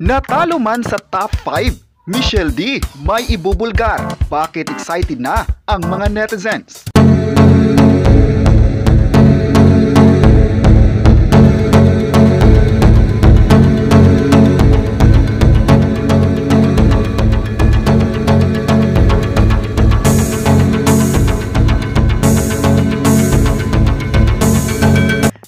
Natalo man sa top 5, Michelle D may ibubulgar. Bakit excited na ang mga netizens?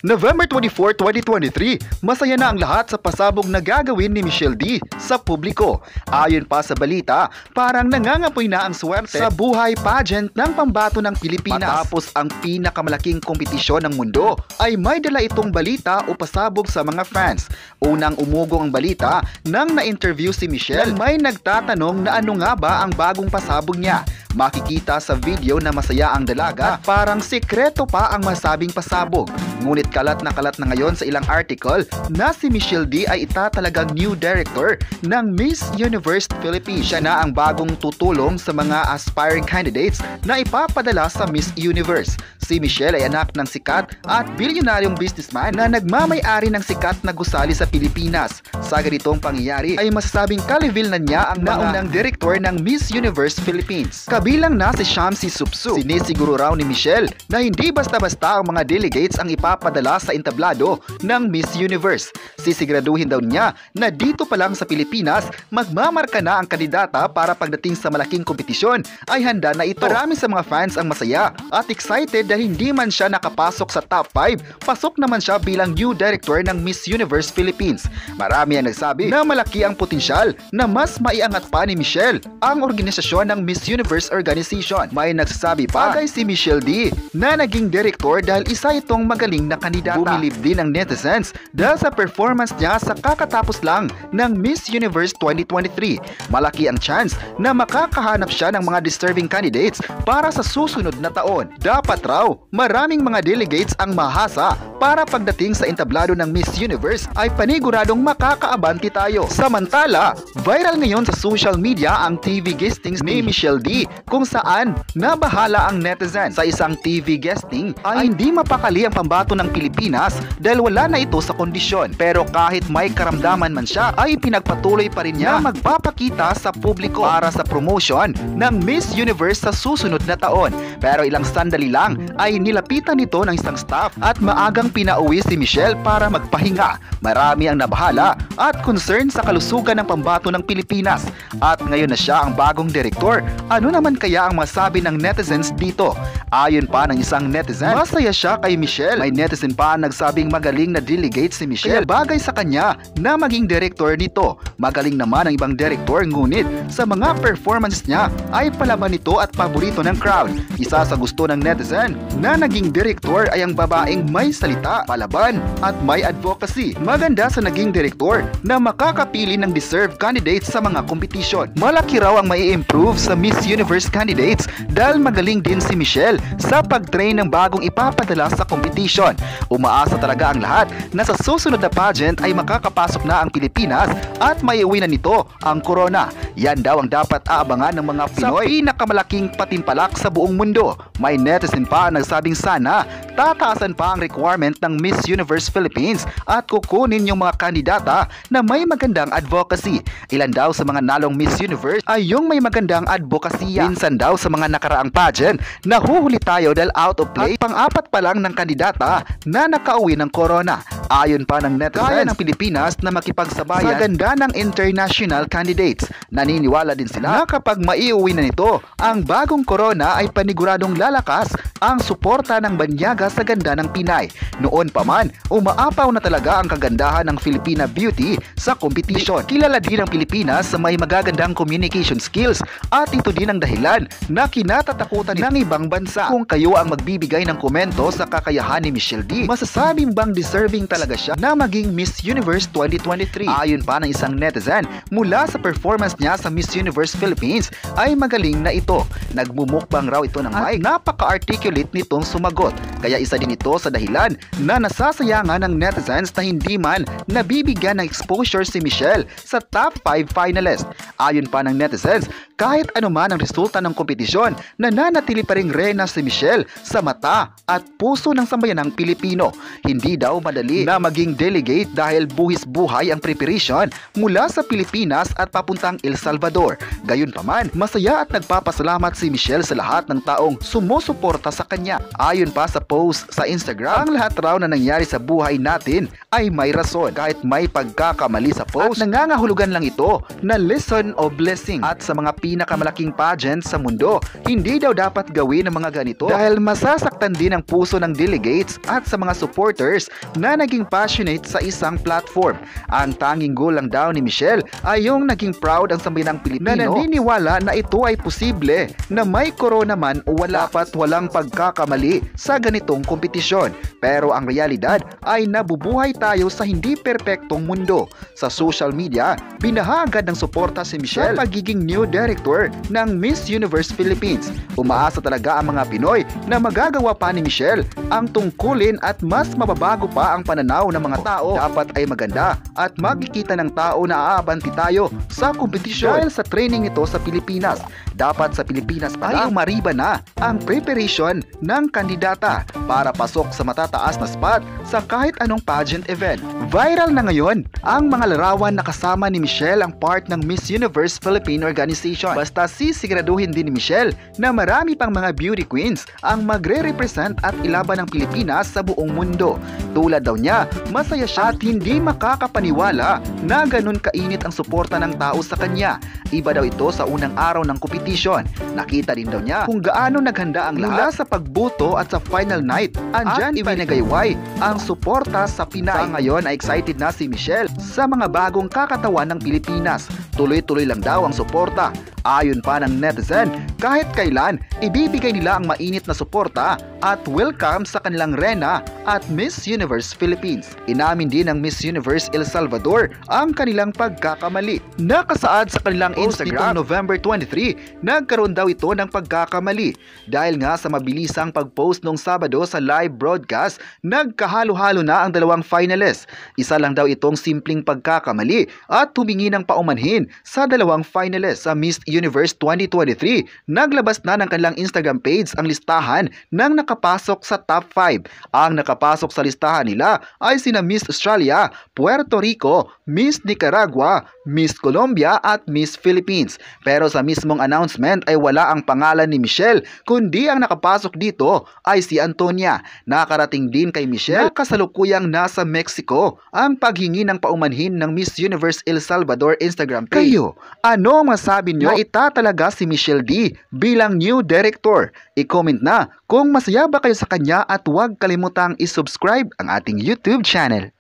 November 24, 2023, masaya na ang lahat sa pasabog na gagawin ni Michelle D sa publiko. Ayon pa sa balita, parang nangangapoy na ang swerte sa buhay pageant ng pambato ng Pilipinas. Matapos ang pinakamalaking kompetisyon ng mundo, ay may dala itong balita o pasabog sa mga fans. Unang umugong ang balita nang na-interview si Michelle, may nagtatanong na ano nga ba ang bagong pasabog niya. Makikita sa video na masaya ang dalaga at parang sikreto pa ang masabing pasabog. Ngunit kalat na ngayon sa ilang article na si Michelle D ay itatalagang new director ng Miss Universe Philippines. Siya na ang bagong tutulong sa mga aspiring candidates na ipapadala sa Miss Universe. Si Michelle ay anak ng sikat at bilyonaryong businessman na nagmamay-ari ng sikat na gusali sa Pilipinas. Sa ganitong pangyayari ay masasabing kalivil na niya ang naunang direktor ng Miss Universe Philippines. Kabilang na si Shamsi Supsu. Sinisiguro raw ni Michelle na hindi basta-basta ang mga delegates ang ipapadala sa entablado ng Miss Universe. Sisiguraduhin daw niya na dito pa lang sa Pilipinas magmamarka na ang kandidata para pagdating sa malaking kompetisyon ay handa na ito. Marami sa mga fans ang masaya at excited dahil hindi man siya nakapasok sa top 5, pasok naman siya bilang new director ng Miss Universe Philippines. Marami ang nagsabi na malaki ang potensyal na mas maiangat pa ni Michelle ang organisasyon ng Miss Universe Organization. May nagsasabi pa kay si Michelle D na naging director dahil isa itong magaling na kandidata. Bumilib din ang netizens dahil sa performance niya sa kakatapos lang ng Miss Universe 2023. Malaki ang chance na makakahanap siya ng mga deserving candidates para sa susunod na taon. Dapat raw maraming mga delegates ang mahasa para pagdating sa entablado ng Miss Universe ay paniguradong makakaabanti tayo. Samantala, viral ngayon sa social media ang TV guestings ni Michelle D kung saan nabahala ang netizen. Sa isang TV guesting ay hindi mapakali ang pambato ng Pilipinas dahil wala na ito sa kondisyon. Pero kahit may karamdaman man siya ay pinagpatuloy pa rin niya magpapakita sa publiko para sa promotion ng Miss Universe sa susunod na taon. Pero ilang sandali lang ay nilapitan nito ng isang staff at maagang pinauwi si Michelle para magpahinga. Marami ang nabahala at concern sa kalusugan ng pambato ng Pilipinas. At ngayon na siya ang bagong direktor. Ano naman kaya ang masabi ng netizens dito? Ayon pa ng isang netizen, masaya siya kay Michelle. May netizen pa nagsabing magaling na delegate si Michelle. Bagay sa kanya na maging direktor nito. Magaling naman ang ibang direktor, ngunit sa mga performance niya ay palaban nito at paborito ng crowd. Isa sa gusto ng netizen na naging direktor ay ang babaeng may salita, palaban at may advocacy. Maganda sa naging direktor na makakapili ng deserved candidates sa mga kompetisyon. Malaki raw ang mai-improve sa Miss Universe candidates dahil magaling din si Michelle sa pag-train ng bagong ipapadala sa competition. Umaasa talaga ang lahat na sa susunod na pageant ay makakapasok na ang Pilipinas at maiuwi na nito ang corona. Yan daw ang dapat aabangan ng mga Pinoy sa pinakamalaking patimpalak sa buong mundo. May netizen pa ang nagsabing sana tataasan pa ang requirement ng Miss Universe Philippines at kukunin yung mga kandidata na may magandang advocacy. Ilan daw sa mga nalong Miss Universe ay yung may magandang advocacy. Minsan daw sa mga nakaraang pageant, nahuhuli tayo dahil out of play. At pang-apat pa lang ng kandidata na nakauwi ng corona. Ayon pa ng netizen, kaya ng Pilipinas na makipagsabayan sa ganda ng international candidates. Naniniwala din sila na kapag maiuwi na nito ang bagong corona ay paniguradong lalakas ang suporta ng banyaga sa ganda ng Pinay. Noon pa man, umaapaw na talaga ang kagandahan ng Filipina beauty sa competition. Kilala din ang Pilipinas sa may magagandang communication skills at ito din ang dahilan na kinatatakutan ng ibang bansa. Kung kayo ang magbibigay ng komento sa kakayahan ni Michelle D, masasabing bang deserving talaga siya na maging Miss Universe 2023? Ayon pa ng isang netizen, mula sa performance niya sa Miss Universe Philippines ay magaling na ito. Nagmumukbang raw ito ng mic. Napaka-articulate nitong sumagot. Kaya isa din ito sa dahilan na nasasayangan ng netizens na hindi man nabibigyan ng exposure si Michelle sa top 5 finalist. Ayon pa ng netizens, kahit anuman ang resulta ng kompetisyon, nananatili pa ring reyna si Michelle sa mata at puso ng sambayanang Pilipino. Hindi daw madali na maging delegate dahil buhis-buhay ang preparation mula sa Pilipinas at papuntang El Salvador. Gayunpaman, masaya at nagpapasalamat si Michelle sa lahat ng taong sumusuporta sa kanya. Ayon pa sa post sa Instagram, ang lahat raw na nangyari sa buhay natin ay may rason. Kahit may pagkakamali sa post, at nangangahulugan lang ito na lesson of blessing. At sa mga pinakamalaking pageants sa mundo, hindi daw dapat gawin ang mga ganito dahil masasaktan din ang puso ng delegates at sa mga supporters na naging passionate sa isang platform. Ang tanging goal lang daw ni Michelle ay yung naging proud ang sambayanang Pilipino na naniniwala na ito ay posible na may corona man o wala. Dapat walang pagkakamali sa ganitong kompetisyon. Pero ang realidad ay nabubuhay tayo sa hindi perpektong mundo. Sa social media, binaha agad ng suporta si Michelle sa pagiging new director ng Miss Universe Philippines. Umaasa talaga ang mga Pinoy na magagawa pa ni Michelle ang tungkulin at mas mababago pa ang pananaw ng mga tao. Dapat ay maganda at makikita ng tao na aabanti tayo sa kompetisyon. Dahil sa training nito sa Pilipinas, dapat sa Pilipinas pa ay umariba na ang preparation ng kandidata para pasok sa matataas na spot sa kahit anong pageant event. Viral na ngayon ang mga larawan na kasama ni Michelle ang part ng Miss Universe Philippine Organization. Basta sisiguraduhin din ni Michelle na marami pang mga beauty queens ang magre-represent at ilaban ng Pilipinas sa buong mundo. Tulad daw niya, masaya siya at hindi makakapaniwala na ganun kainit ang suporta ng tao sa kanya. Iba daw ito sa unang araw ng competition. Nakita din daw niya kung gaano naghanda ang lahat mula sa pagbuto at sa final night. Andyan ibinagayway ang suporta sa Pinay. Ngayon ay excited na si Michelle sa mga bagong kakatawan ng Pilipinas. Tuloy-tuloy lang daw ang suporta. Ayon pa ng netizen, kahit kailan, ibibigay nila ang mainit na suporta at welcome sa kanilang rena at Miss Universe Philippines. Inamin din ng Miss Universe El Salvador ang kanilang pagkakamali. Nakasaad sa kanilang Instagram November 23, nagkaroon daw ito ng pagkakamali. Dahil nga sa mabilisang pag-post noong Sabado sa live broadcast, nagkahalo-halo na ang dalawang finalists. Isa lang daw itong simpleng pagkakamali at humingi ng paumanhin sa dalawang finalists. Sa Miss Universe 2023, naglabas na ng kanilang Instagram page ang listahan ng nakapasok sa top 5. Ang nakapasok sa listahan nila ay sina Miss Australia, Puerto Rico, Miss Nicaragua, Miss Colombia at Miss Philippines. Pero sa mismong announcement ay wala ang pangalan ni Michelle, kundi ang nakapasok dito ay si Antonia. Nakarating din kay Michelle na kasalukuyang nasa Mexico ang paghingi ng paumanhin ng Miss Universe El Salvador Instagram page. Kayo, ano masabi nyo? Itatalaga si Michelle D bilang new director. I-comment na kung masaya ba kayo sa kanya at huwag kalimutang i-subscribe ang ating YouTube channel.